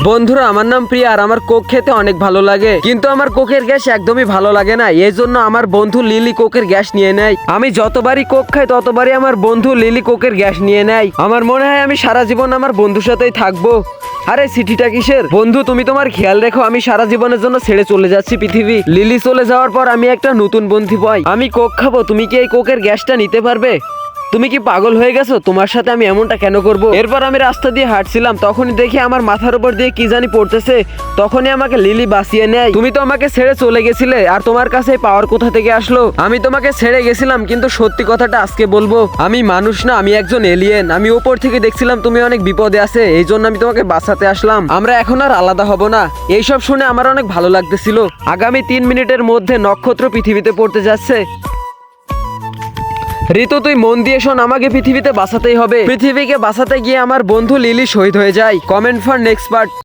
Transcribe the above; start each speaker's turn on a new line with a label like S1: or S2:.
S1: বন্ধুরা, আমার নাম প্রিয়া আর আমার কোক খেতে অনেক ভালো লাগে, কিন্তু আমার কোকের গ্যাস একদমই ভালো লাগে না। এই জন্য আমার বন্ধু লিলি কোকের গ্যাস নিয়ে নেয়। আমি যতবারই কোক খাই ততবারই আমার বন্ধু লিলি কোকের গ্যাস নিয়ে নেয়। আমার মনে হয় আমি সারা জীবন আমার বন্ধুর সাথেই থাকবো। আরে চিঠিটা কিসের? বন্ধু, তুমি তোমার খেয়াল রেখো, আমি সারা জীবনের জন্য ছেড়ে চলে যাচ্ছি পৃথিবী। লিলি চলে যাওয়ার পর আমি একটা নতুন বন্ধু পাই। আমি কোক খাবো, তুমি কি এই কোকের গ্যাসটা নিতে পারবে? তুমি কি পাগল হয়ে গেছো? তোমার সাথে আমি এমনটা কেন করব? এরপর আমি রাস্তা দিয়ে হাঁটছিলাম, তখনই দেখি আমার মাথার উপর দিয়ে কি জানি পড়তেছে। তখনই আমাকে লিলি বাঁচিয়ে নেয়। তুমি তো আমাকে ছেড়ে চলে গেছিলে, আর তোমার কাছে পাওয়ার কোথা থেকে আসলো? আমি তোমাকে ছেড়ে গেছিলাম, কিন্তু সত্যি কথাটা আজকে বলবো, আমি মানুষ না, আমি একজন এলিয়েন। আমি উপর থেকে দেখছিলাম তুমি অনেক বিপদে আছে, এই জন্য আমি তোমাকে বাঁচাতে আসলাম। আমরা এখন আর আলাদা হব না। এইসব শুনে আমার অনেক ভালো লাগতেছিল। আগামী 3 মিনিটের মধ্যে নক্ষত্র পৃথিবীতে পড়তে যাচ্ছে। ঋতু, তুই মন দিয়ে শোন, আমাকে পৃথিবীতে বাঁচাতেই হবে। পৃথিবীকে বাঁচাতে গিয়ে আমার বন্ধু লিলি শহীদ হয়ে যায়। Comment for next part.